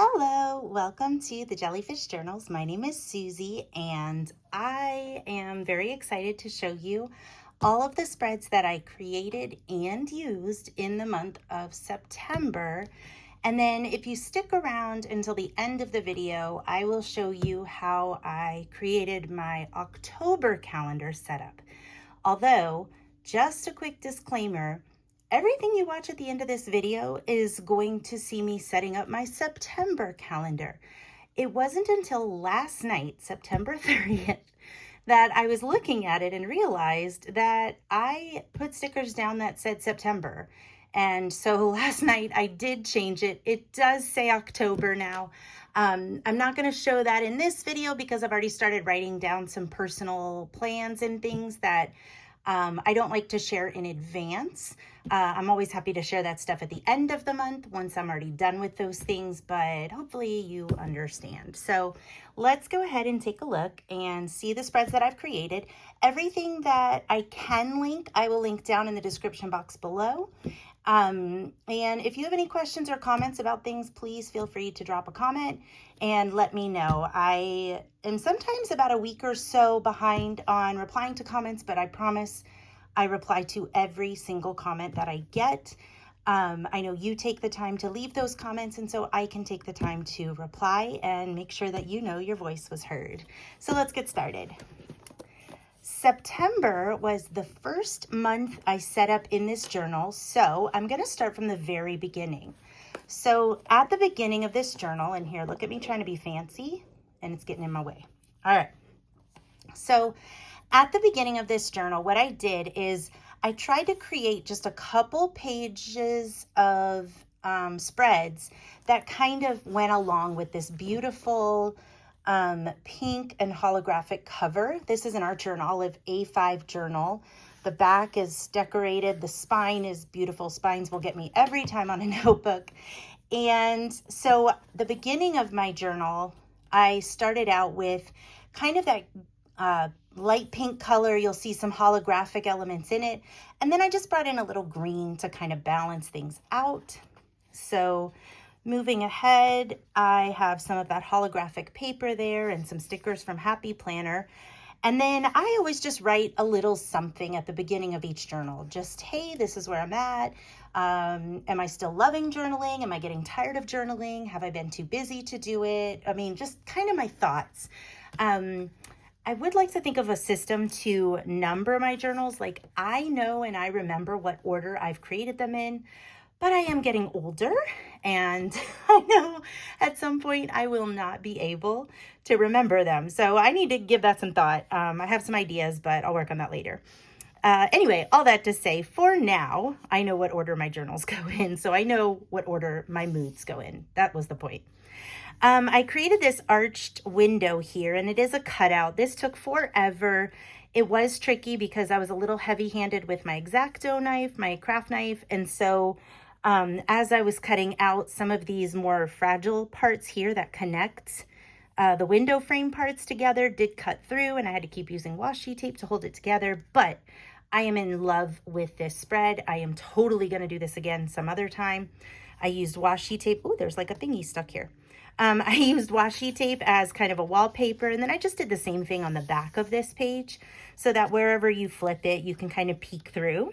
Hello, welcome to the Jellyfish Journals. My name is Susie, and I am very excited to show you all of the spreads that I created and used in the month of September. And then if you stick around until the end of the video, I will show you how I created my October calendar setup. Although, just a quick disclaimer, everything you watch at the end of this video is going to see me setting up my September calendar. It wasn't until last night, September 30th, that I was looking at it and realized that I put stickers down that said September. And so last night I did change it. It does say October now. I'm not going to show that in this video because I've already started writing down some personal plans and things that I don't like to share in advance. I'm always happy to share that stuff at the end of the month once I'm already done with those things, but hopefully you understand. So let's go ahead and take a look and see the spreads that I've created. Everything that I can link, I will link down in the description box below. And if you have any questions or comments about things, please feel free to drop a comment and let me know. I am sometimes about a week or so behind on replying to comments, but I promise I reply to every single comment that I get. I know you take the time to leave those comments, and so I can take the time to reply and make sure that you know your voice was heard. So let's get started. September was the first month I set up in this journal, so I'm going to start from the very beginning. So at the beginning of this journal, and here, look at me trying to be fancy, and it's getting in my way. All right. So at the beginning of this journal, what I did is I tried to create just a couple pages of spreads that kind of went along with this beautiful pink and holographic cover. This is an Archer and Olive A5 journal. The back is decorated. The spine is beautiful. Spines will get me every time on a notebook. And so the beginning of my journal, I started out with kind of that light pink color. You'll see some holographic elements in it. And then I just brought in a little green to kind of balance things out. So moving ahead, I have some of that holographic paper there and some stickers from Happy Planner. And then I always just write a little something at the beginning of each journal. Just, hey, this is where I'm at. Am I still loving journaling? Am I getting tired of journaling? Have I been too busy to do it? I mean, just kind of my thoughts. I would like to think of a system to number my journals. Like I know and I remember what order I've created them in, but I am getting older and I know at some point I will not be able to remember them. So I need to give that some thought. I have some ideas, but I'll work on that later. Anyway, all that to say, for now, I know what order my journals go in. So I know what order my moods go in. That was the point. I created this arched window here, and it is a cutout. This took forever. It was tricky because I was a little heavy-handed with my X-Acto knife, my craft knife, and so as I was cutting out some of these more fragile parts here that connect the window frame parts together, did cut through, and I had to keep using washi tape to hold it together, but I am in love with this spread. I am totally going to do this again some other time. I used washi tape. Oh, there's like a thingy stuck here. I used washi tape as kind of a wallpaper, and then I just did the same thing on the back of this page so that wherever you flip it, you can kind of peek through.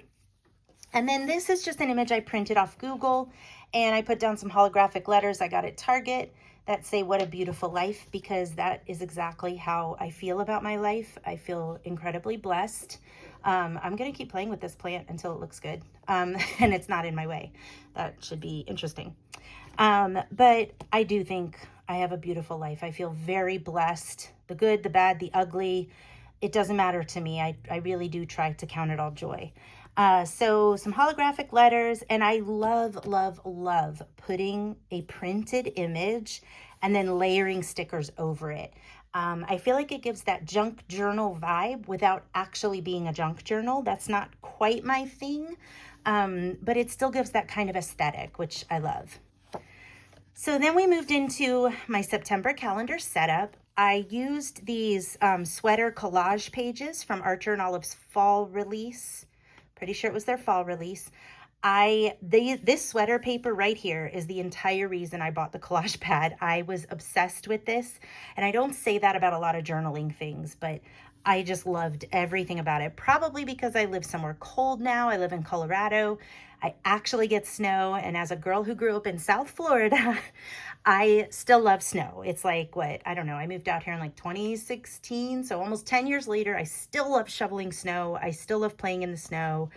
And then this is just an image I printed off Google, and I put down some holographic letters I got at Target that say, "What a beautiful life," because that is exactly how I feel about my life. I feel incredibly blessed. I'm going to keep playing with this plant until it looks good, and it's not in my way. That should be interesting. But I do think I have a beautiful life. I feel very blessed. The good, the bad, the ugly, it doesn't matter to me. I really do try to count it all joy. So some holographic letters, and I love, love, love putting a printed image and then layering stickers over it. I feel like it gives that junk journal vibe without actually being a junk journal. That's not quite my thing, but it still gives that kind of aesthetic, which I love. So then we moved into my September calendar setup. I used these sweater collage pages from Archer and Olive's fall release. Pretty sure it was their fall release. This sweater paper right here is the entire reason I bought the collage pad. I was obsessed with this, and I don't say that about a lot of journaling things, but I just loved everything about it. Probably because I live somewhere cold now. I live in Colorado. I actually get snow, and as a girl who grew up in South Florida, I still love snow. It's like, what, I don't know, I moved out here in like 2016, so almost 10 years later, I still love shoveling snow. I still love playing in the snow.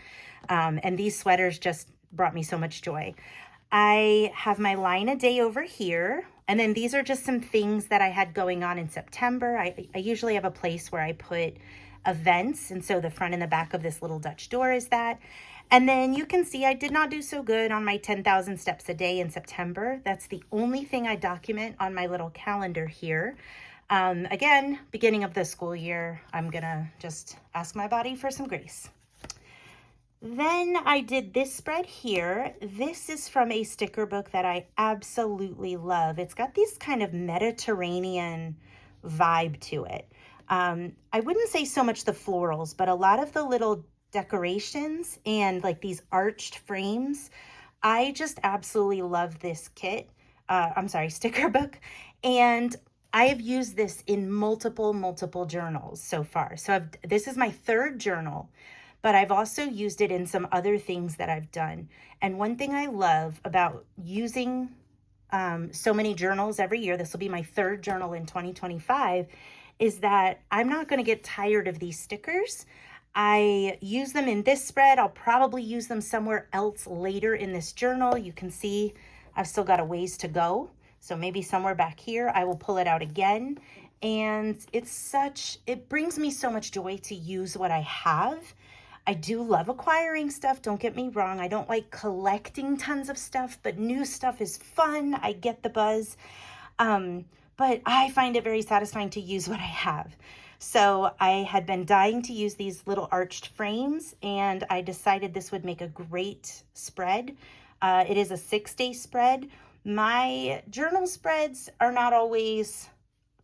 And these sweaters just brought me so much joy. I have my line a day over here. And then these are just some things that I had going on in September. I usually have a place where I put events. And so the front and the back of this little Dutch door is that. And then you can see I did not do so good on my 10,000 steps a day in September. That's the only thing I document on my little calendar here. Again, beginning of the school year, I'm gonna just ask my body for some grace. Then I did this spread here. This is from a sticker book that I absolutely love. It's got this kind of Mediterranean vibe to it. I wouldn't say so much the florals, but a lot of the little decorations and like these arched frames. I just absolutely love this sticker book. And I have used this in multiple journals so far. So this is my third journal, but I've also used it in some other things that I've done. And one thing I love about using so many journals every year, this will be my third journal in 2025, is that I'm not going to get tired of these stickers. I use them in this spread. I'll probably use them somewhere else later in this journal. You can see I've still got a ways to go. So maybe somewhere back here, I will pull it out again. And it brings me so much joy to use what I have. I do love acquiring stuff, don't get me wrong. I don't like collecting tons of stuff, but new stuff is fun. I get the buzz. But I find it very satisfying to use what I have. So I had been dying to use these little arched frames, and I decided this would make a great spread. It is a 6-day spread. My journal spreads are not always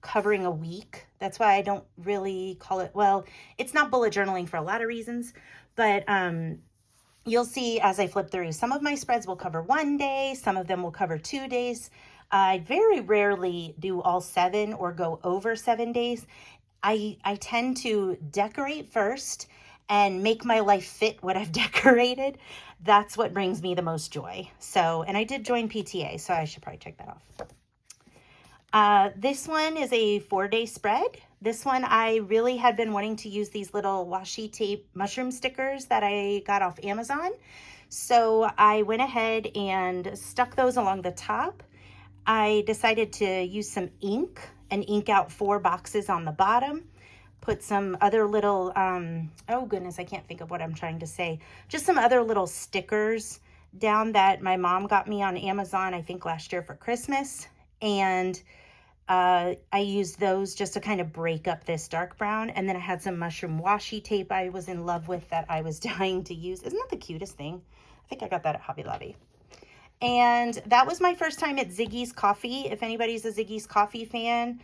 covering a week. That's why I don't really call it, well, it's not bullet journaling for a lot of reasons, but you'll see as I flip through, some of my spreads will cover 1 day, some of them will cover 2 days. I very rarely do all 7 or go over 7 days. I tend to decorate first and make my life fit what I've decorated. That's what brings me the most joy. So, and I did join PTA, so I should probably check that off. This one is a 4-day spread. This one, I really had been wanting to use these little washi tape mushroom stickers that I got off Amazon. So I went ahead and stuck those along the top. I decided to use some ink and ink out 4 boxes on the bottom. Put some other little, oh goodness, I can't think of what I'm trying to say. Just some other little stickers down that my mom got me on Amazon, I think last year for Christmas. And I used those just to kind of break up this dark brown. And then I had some mushroom washi tape I was in love with that I was dying to use. Isn't that the cutest thing? I think I got that at Hobby Lobby. And that was my first time at Ziggy's Coffee. If anybody's a Ziggy's Coffee fan,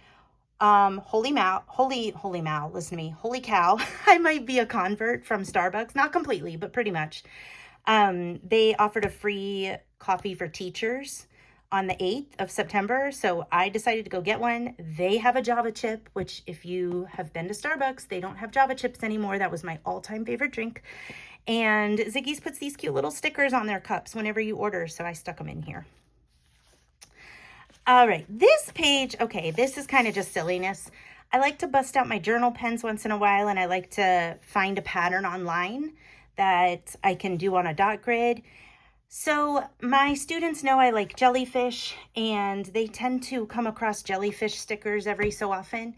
holy cow, listen to me, holy cow, I might be a convert from Starbucks, not completely, but pretty much. They offered a free coffee for teachers on the 8th of September, so I decided to go get one. They have a Java chip, which if you have been to Starbucks, they don't have Java chips anymore. That was my all-time favorite drink. And Ziggy's puts these cute little stickers on their cups whenever you order, so I stuck them in here. All right, this page, okay, this is kind of just silliness. I like to bust out my journal pens once in a while, and I like to find a pattern online that I can do on a dot grid. So my students know I like jellyfish, and they tend to come across jellyfish stickers every so often.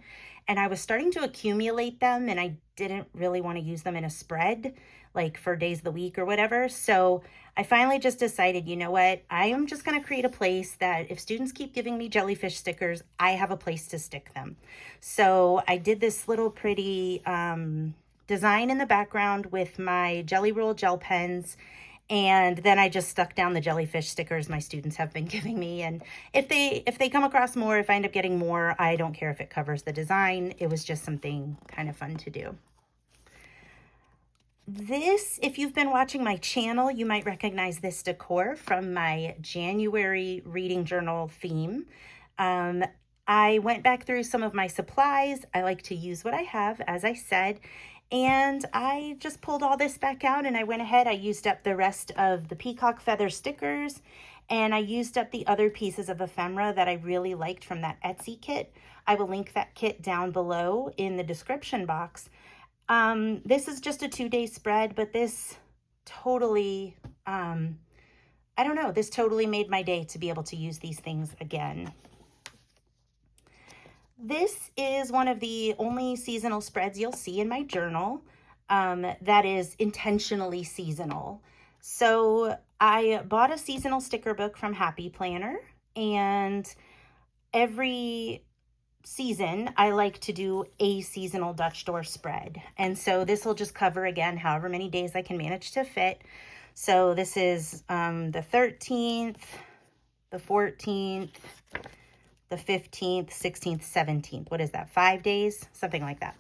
And I was starting to accumulate them, and I didn't really want to use them in a spread, like for days of the week or whatever. So I finally just decided, you know what, I am just going to create a place that if students keep giving me jellyfish stickers, I have a place to stick them. So I did this little pretty design in the background with my Jelly Roll gel pens. And then I just stuck down the jellyfish stickers my students have been giving me. And if they come across more, if I end up getting more, I don't care if it covers the design. It was just something kind of fun to do. This, if you've been watching my channel, you might recognize this decor from my January reading journal theme. I went back through some of my supplies. I like to use what I have, as I said, and I just pulled all this back out, and I went ahead. I used up the rest of the peacock feather stickers, and I used up the other pieces of ephemera that I really liked from that Etsy kit. I will link that kit down below in the description box. This is just a 2-day spread, but this totally, I don't know, this totally made my day to be able to use these things again. This is one of the only seasonal spreads you'll see in my journal that is intentionally seasonal. So I bought a seasonal sticker book from Happy Planner, and every season I like to do a seasonal Dutch door spread, and so this will just cover again however many days I can manage to fit. So this is the 13th, the 14th, the 15th, 16th, 17th. What is that, 5 days, something like that.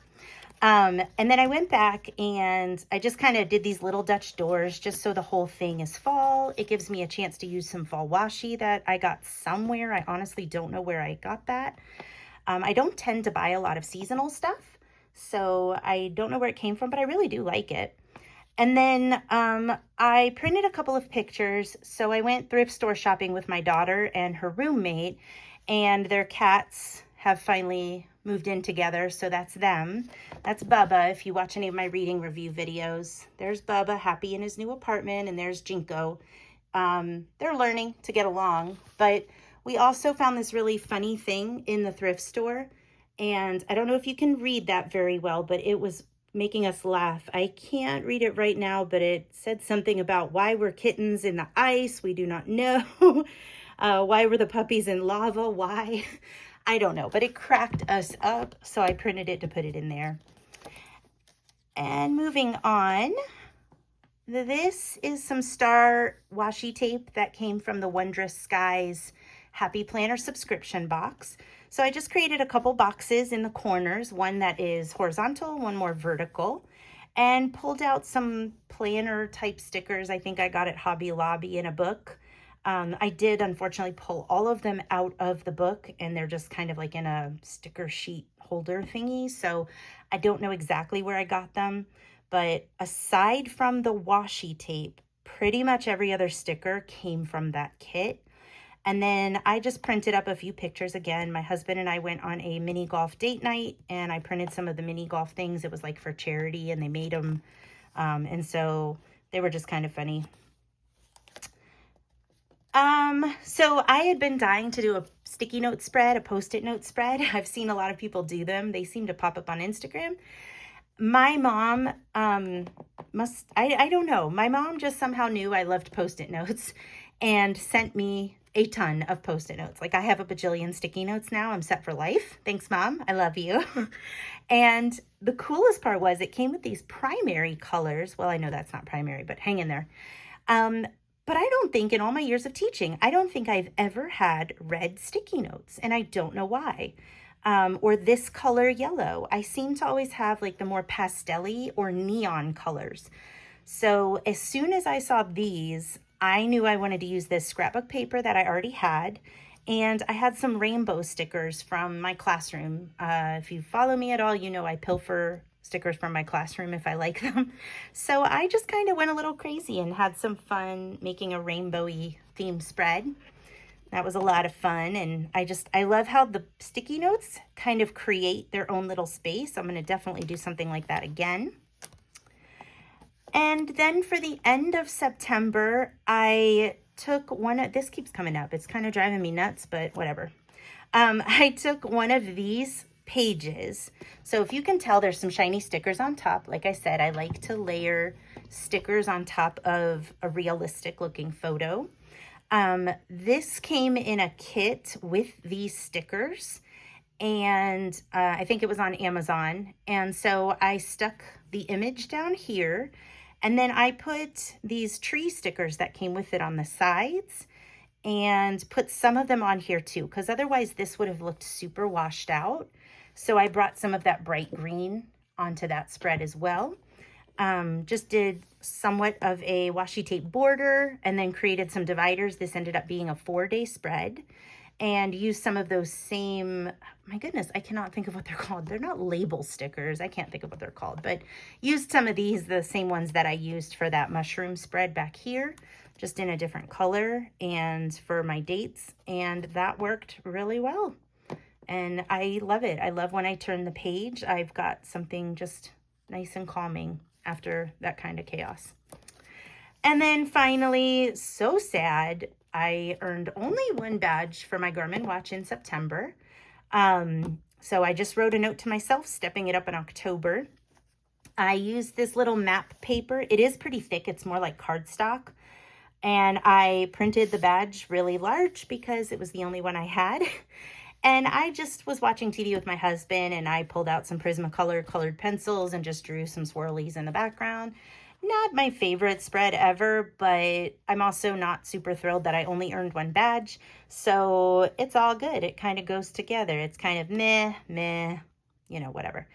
And then I went back and I just kind of did these little Dutch doors just so the whole thing is fall. It gives me a chance to use some fall washi that I got somewhere. I honestly don't know where I got that. I don't tend to buy a lot of seasonal stuff, so I don't know where it came from, but I really do like it. And then I printed a couple of pictures. So I went thrift store shopping with my daughter and her roommate, and their cats have finally moved in together. So that's them. That's Bubba. If you watch any of my reading review videos, there's Bubba happy in his new apartment, and there's Jinko. They're learning to get along, but we also found this really funny thing in the thrift store, and I don't know if you can read that very well, but it was making us laugh. I can't read it right now, but it said something about why were kittens in the ice? We do not know. Why were the puppies in lava? Why? I don't know, but it cracked us up, so I printed it to put it in there. And moving on, this is some star washi tape that came from the Wondrous Skies Happy Planner subscription box. So I just created a couple boxes in the corners, one that is horizontal, one more vertical, and pulled out some planner type stickers. I think I got at Hobby Lobby in a book. I did unfortunately pull all of them out of the book, and they're just kind of like in a sticker sheet holder thingy. So I don't know exactly where I got them, but aside from the washi tape, pretty much every other sticker came from that kit. And then I just printed up a few pictures again. My husband and I went on a mini golf date night, and I printed some of the mini golf things. It was like for charity, and they made them. And so they were just kind of funny. So I had been dying to do a sticky note spread, a post-it note spread. I've seen a lot of people do them. They seem to pop up on Instagram. My mom I don't know. My mom just somehow knew I loved post-it notes and sent me a ton of post-it notes. Like, I have a bajillion sticky notes now. I'm set for life. Thanks, Mom. I love you. And the coolest part was it came with these primary colors. Well, I know that's not primary, but hang in there. But I don't think in all my years of teaching, I don't think I've ever had red sticky notes, and I don't know why. Or this color yellow. I seem to always have like the more pastel-y or neon colors. So as soon as I saw these, I knew I wanted to use this scrapbook paper that I already had. And I had some rainbow stickers from my classroom. If you follow me at all, you know I pilfer stickers from my classroom if I like them. So I just kind of went a little crazy and had some fun making a rainbowy theme spread. That was a lot of fun, and I love how the sticky notes kind of create their own little space. I'm going to definitely do something like that again. And then for the end of September, I took this keeps coming up. It's kind of driving me nuts, but whatever. I took one of these pages. So if you can tell, there's some shiny stickers on top. Like I said, I like to layer stickers on top of a realistic looking photo. This came in a kit with these stickers, and I think it was on Amazon. And so I stuck the image down here, and then I put these tree stickers that came with it on the sides and put some of them on here too, because otherwise this would have looked super washed out. So I brought some of that bright green onto that spread as well. Just did somewhat of a washi tape border and then created some dividers. This ended up being a 4-day spread, and used some of those same, my goodness, I cannot think of what they're called. They're not label stickers. I can't think of what they're called, but used some of these, the same ones that I used for that mushroom spread back here, just in a different color and for my dates. And that worked really well. And I love it. I love when I turn the page, I've got something just nice and calming after that kind of chaos. And then finally, so sad, I earned only one badge for my Garmin watch in September. So I just wrote a note to myself, stepping it up in October. I used this little map paper. It is pretty thick. It's more like cardstock. And I printed the badge really large because it was the only one I had. And I just was watching TV with my husband, and I pulled out some Prismacolor colored pencils and just drew some swirlies in the background. Not my favorite spread ever, but I'm also not super thrilled that I only earned one badge. So it's all good. It kind of goes together. It's kind of meh, whatever.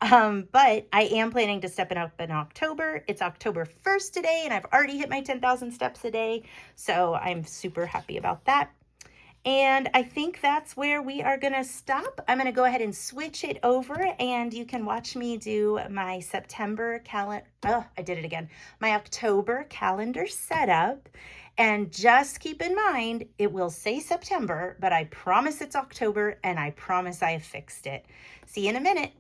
But I am planning to step it up in October. It's October 1st today, and I've already hit my 10,000 steps a day. So I'm super happy about that. And I think that's where we are going to stop. I'm going to go ahead and switch it over, and you can watch me do my September calendar. Oh, I did it again. My October calendar setup. And just keep in mind, it will say September, but I promise it's October, and I promise I have fixed it. See you in a minute.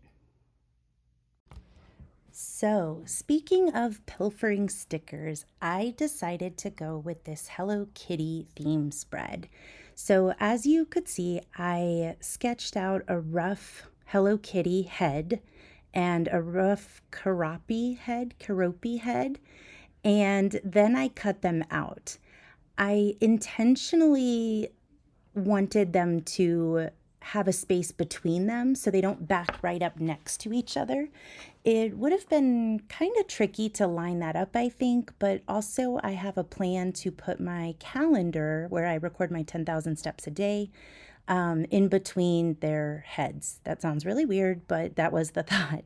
So, speaking of pilfering stickers, I decided to go with this Hello Kitty theme spread. So, as you could see, I sketched out a rough Hello Kitty head and a rough Keroppi head, and then I cut them out. I intentionally wanted them to have a space between them so they don't back right up next to each other. It would have been kind of tricky to line that up, I think, but also I have a plan to put my calendar where I record my 10,000 steps a day in between their heads. That sounds really weird, but that was the thought.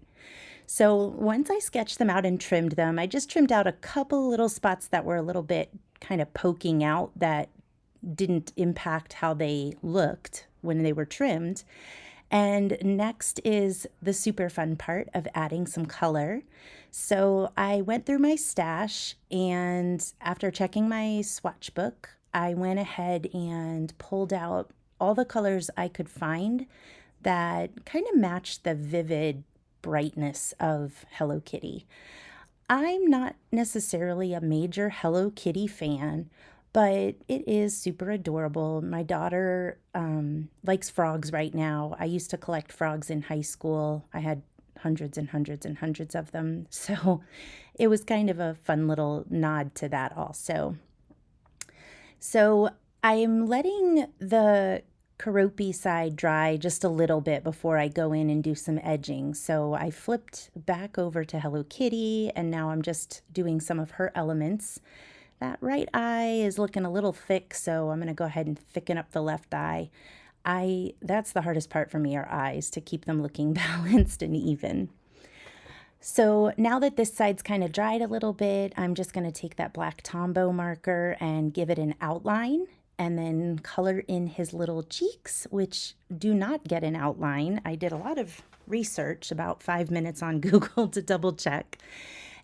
So once I sketched them out and trimmed them, I just trimmed out a couple little spots that were a little bit kind of poking out that didn't impact how they looked when they were trimmed. And next is the super fun part of adding some color. So I went through my stash, and after checking my swatch book, I went ahead and pulled out all the colors I could find that kind of matched the vivid brightness of Hello Kitty. I'm not necessarily a major Hello Kitty fan, but it is super adorable. My daughter likes frogs right now. I used to collect frogs in high school. I had hundreds and hundreds and hundreds of them. So it was kind of a fun little nod to that also. So I'm letting the Keroppi side dry just a little bit before I go in and do some edging. So I flipped back over to Hello Kitty, and now I'm just doing some of her elements. That right eye is looking a little thick, so I'm going to go ahead and thicken up the left eye. That's the hardest part for me, are eyes, to keep them looking balanced and even. So now that this side's kind of dried a little bit, I'm just going to take that black Tombow marker and give it an outline, and then color in his little cheeks, which do not get an outline. I did a lot of research, about 5 minutes on Google to double check.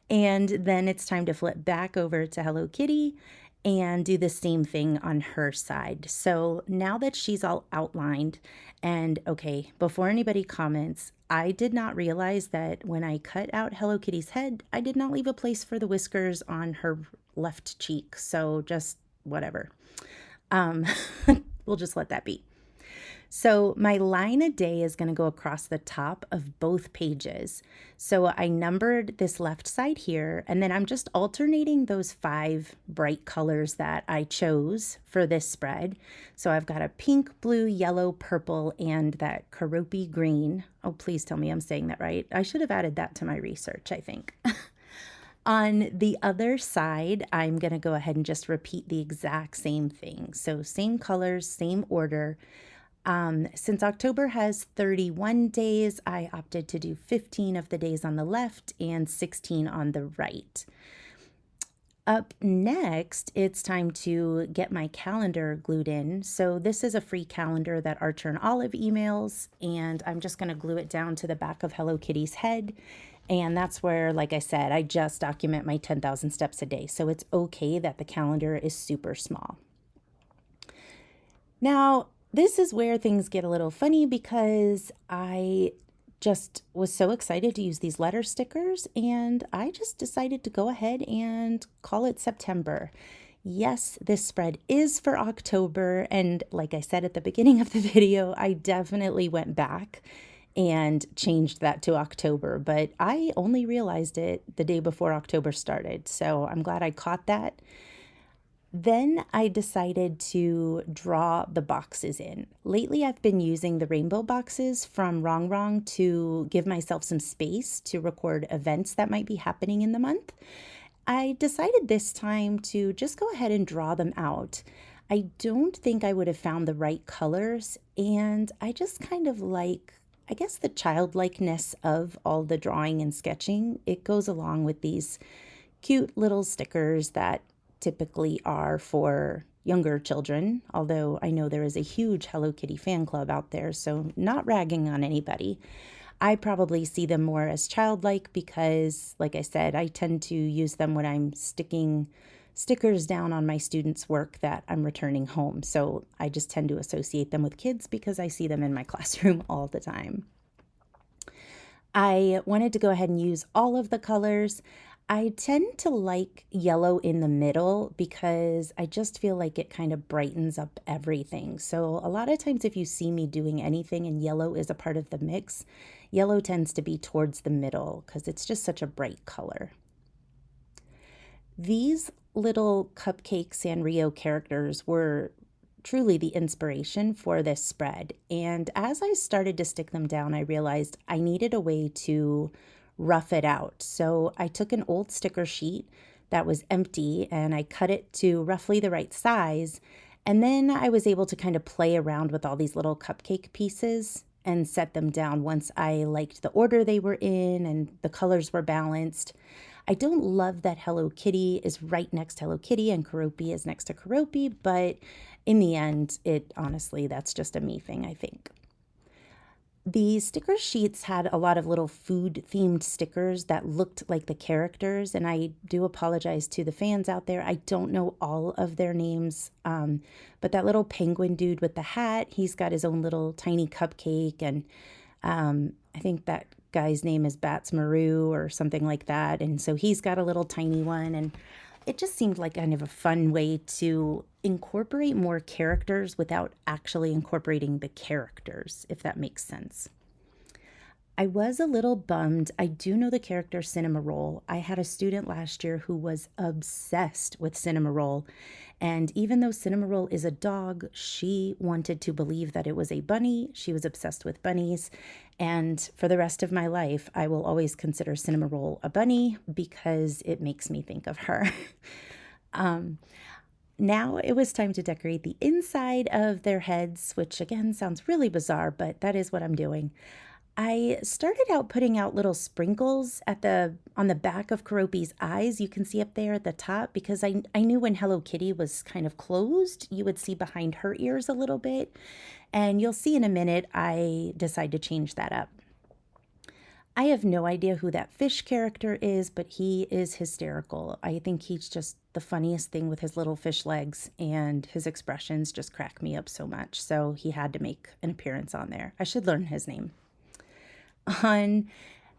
And then it's time to flip back over to Hello Kitty and do the same thing on her side. So now that she's all outlined, and okay, before anybody comments, I did not realize that when I cut out Hello Kitty's head, I did not leave a place for the whiskers on her left cheek. So just whatever. We'll just let that be. So my line a day is going to go across the top of both pages. So I numbered this left side here, and then I'm just alternating those 5 bright colors that I chose for this spread. So I've got a pink, blue, yellow, purple, and that Keroppi green. Oh, please tell me I'm saying that right. I should have added that to my research, I think. On the other side, I'm going to go ahead and just repeat the exact same thing. So same colors, same order. Since October has 31 days, I opted to do 15 of the days on the left and 16 on the right. Up next, it's time to get my calendar glued in. So this is a free calendar that Archer and Olive emails, and I'm just going to glue it down to the back of Hello Kitty's head. And that's where, like I said, I just document my 10,000 steps a day. So it's okay that the calendar is super small. Now, this is where things get a little funny because I just was so excited to use these letter stickers, and I just decided to go ahead and call it September. Yes, this spread is for October, and like I said at the beginning of the video, I definitely went back and changed that to October, but I only realized it the day before October started, so I'm glad I caught that. Then I decided to draw the boxes in. Lately, I've been using the rainbow boxes from Wrong Wrong to give myself some space to record events that might be happening in the month. I decided this time to just go ahead and draw them out. I don't think I would have found the right colors, and I just kind of like, I guess, the childlikeness of all the drawing and sketching. It goes along with these cute little stickers that typically are for younger children, although I know there is a huge Hello Kitty fan club out there, so not ragging on anybody. I probably see them more as childlike because, like I said, I tend to use them when I'm sticking stickers down on my students' work that I'm returning home. So I just tend to associate them with kids because I see them in my classroom all the time. I wanted to go ahead and use all of the colors. I tend to like yellow in the middle because I just feel like it kind of brightens up everything. So a lot of times if you see me doing anything and yellow is a part of the mix, yellow tends to be towards the middle because it's just such a bright color. These little cupcake Sanrio characters were truly the inspiration for this spread. And as I started to stick them down, I realized I needed a way to rough it out. So I took an old sticker sheet that was empty and I cut it to roughly the right size. And then I was able to kind of play around with all these little cupcake pieces and set them down once I liked the order they were in and the colors were balanced. I don't love that Hello Kitty is right next to Hello Kitty and Keroppi is next to Keroppi, but in the end, honestly, that's just a me thing, I think. The sticker sheets had a lot of little food-themed stickers that looked like the characters, and I do apologize to the fans out there. I don't know all of their names, but that little penguin dude with the hat, he's got his own little tiny cupcake, and I think that guy's name is Bats Maru or something like that, and so he's got a little tiny one, and it just seemed like kind of a fun way to incorporate more characters without actually incorporating the characters, if that makes sense. I was a little bummed. I do know the character Cinnamoroll. I had a student last year who was obsessed with Cinnamoroll, and even though Cinnamoroll is a dog, she wanted to believe that it was a bunny. She was obsessed with bunnies, and for the rest of my life, I will always consider Cinnamoroll a bunny because it makes me think of her. Now it was time to decorate the inside of their heads, which again sounds really bizarre, but that is what I'm doing. I started out putting out little sprinkles on the back of Keroppi's eyes. You can see up there at the top because I knew when Hello Kitty was kind of closed, you would see behind her ears a little bit. And you'll see in a minute, I decide to change that up. I have no idea who that fish character is, but he is hysterical. I think he's just the funniest thing with his little fish legs, and his expressions just crack me up so much. So he had to make an appearance on there. I should learn his name. On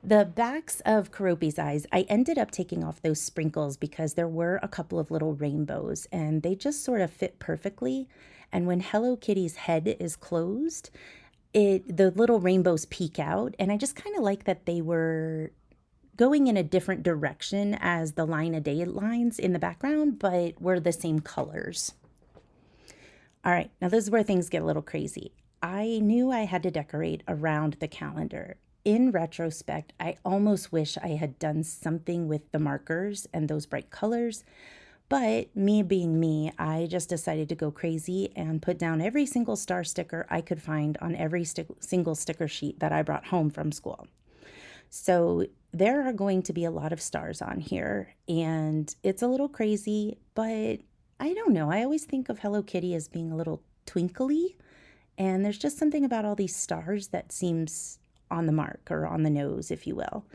the backs of Keroppi's eyes, I ended up taking off those sprinkles because there were a couple of little rainbows and they just sort of fit perfectly. And when Hello Kitty's head is closed, the little rainbows peek out, and I just kind of like that they were going in a different direction as the line of day lines in the background, but were the same colors. All right, now this is where things get a little crazy. I knew I had to decorate around the calendar. In retrospect, I almost wish I had done something with the markers and those bright colors, But me being me, I just decided to go crazy and put down every single star sticker I could find on every single sticker sheet that I brought home from school. So there are going to be a lot of stars on here, and it's a little crazy, but I don't know. I always think of Hello Kitty as being a little twinkly, and there's just something about all these stars that seems on the mark, or on the nose, if you will.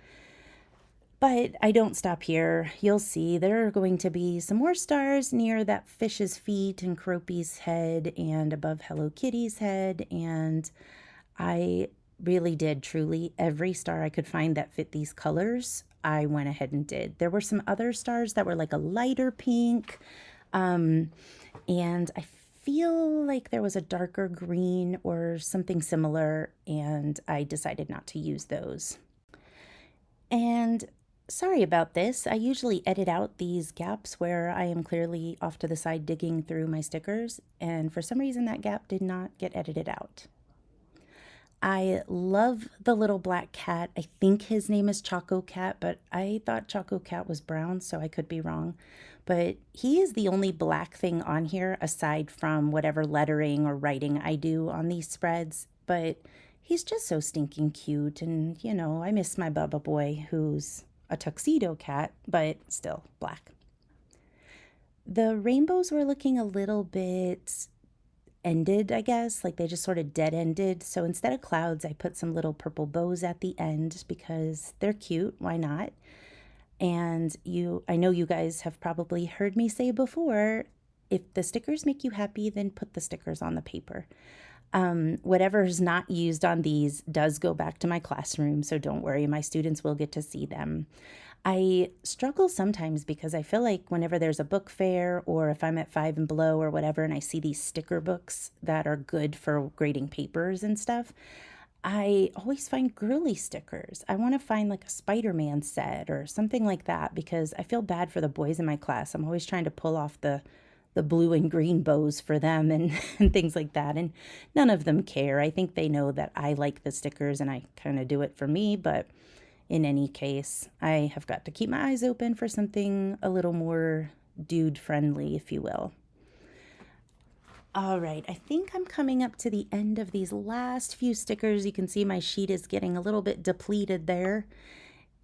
But I don't stop here. You'll see there are going to be some more stars near that fish's feet and Croppy's head and above Hello Kitty's head. And I really did truly every star I could find that fit these colors, I went ahead and did. There were some other stars that were like a lighter pink. And I feel like there was a darker green or something similar, and I decided not to use those. And sorry about this. I usually edit out these gaps where I am clearly off to the side digging through my stickers, and for some reason that gap did not get edited out. I love the little black cat. I think his name is Choco Cat, but I thought Choco Cat was brown, so I could be wrong. But he is the only black thing on here aside from whatever lettering or writing I do on these spreads. But he's just so stinking cute, and you know, I miss my Bubba boy, who's a tuxedo cat, but still black. The rainbows were looking a little bit ended, I guess, like they just sort of dead ended. So instead of clouds, I put some little purple bows at the end because they're cute. Why not? And I know you guys have probably heard me say before, if the stickers make you happy, then put the stickers on the paper. Whatever's not used on these does go back to my classroom, so don't worry, my students will get to see them. I struggle sometimes because I feel like whenever there's a book fair, or if I'm at Five and Below or whatever, and I see these sticker books that are good for grading papers and stuff, I always find girly stickers. I want to find like a Spider-Man set or something like that because I feel bad for the boys in my class. I'm always trying to pull off the blue and green bows for them and, and things like that. And none of them care. I think they know that I like the stickers and I kind of do it for me. But in any case, I have got to keep my eyes open for something a little more dude friendly, if you will. All right, I think I'm coming up to the end of these last few stickers. You can see my sheet is getting a little bit depleted there,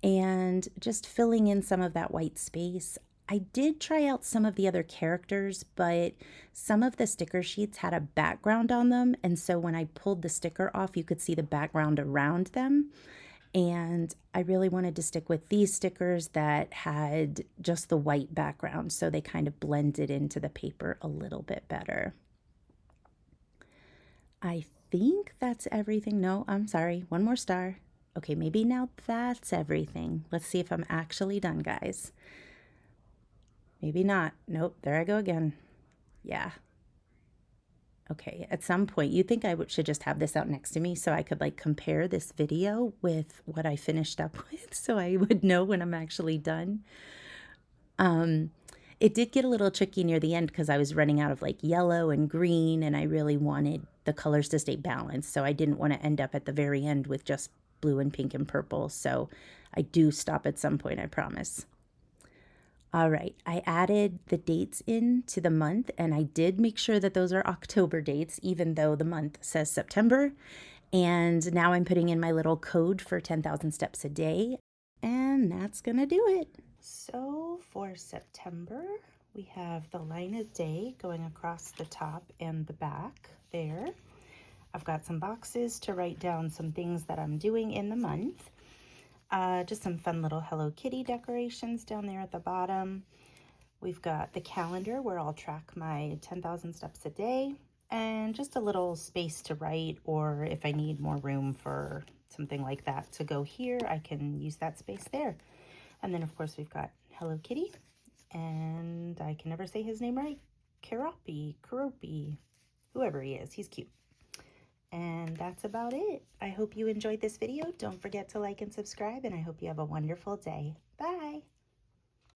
and just filling in some of that white space. I did try out some of the other characters, but some of the sticker sheets had a background on them, and so when I pulled the sticker off, you could see the background around them. And I really wanted to stick with these stickers that had just the white background, so they kind of blended into the paper a little bit better. I think that's everything. No, I'm sorry. One more star. Okay, maybe now that's everything. Let's see if I'm actually done, guys. Maybe not. Nope, there I go again. Yeah. Okay, at some point, you think I should just have this out next to me so I could like compare this video with what I finished up with so I would know when I'm actually done. It did get a little tricky near the end because I was running out of like yellow and green, and I really wanted the colors to stay balanced, so I didn't want to end up at the very end with just blue and pink and purple. So I do stop at some point, I promise. All right, I added the dates into the month, and I did make sure that those are October dates, even though the month says September. And now I'm putting in my little code for 10,000 steps a day, and that's gonna do it. So for September, we have the line of day going across the top and the back there. I've got some boxes to write down some things that I'm doing in the month. Just some fun little Hello Kitty decorations down there at the bottom. We've got the calendar where I'll track my 10,000 steps a day, and just a little space to write, or if I need more room for something like that to go here, I can use that space there. And then of course we've got Hello Kitty, and I can never say his name right, Karopi, whoever he is, he's cute. And that's about it. I hope you enjoyed this video. Don't forget to like and subscribe, and I hope you have a wonderful day. Bye.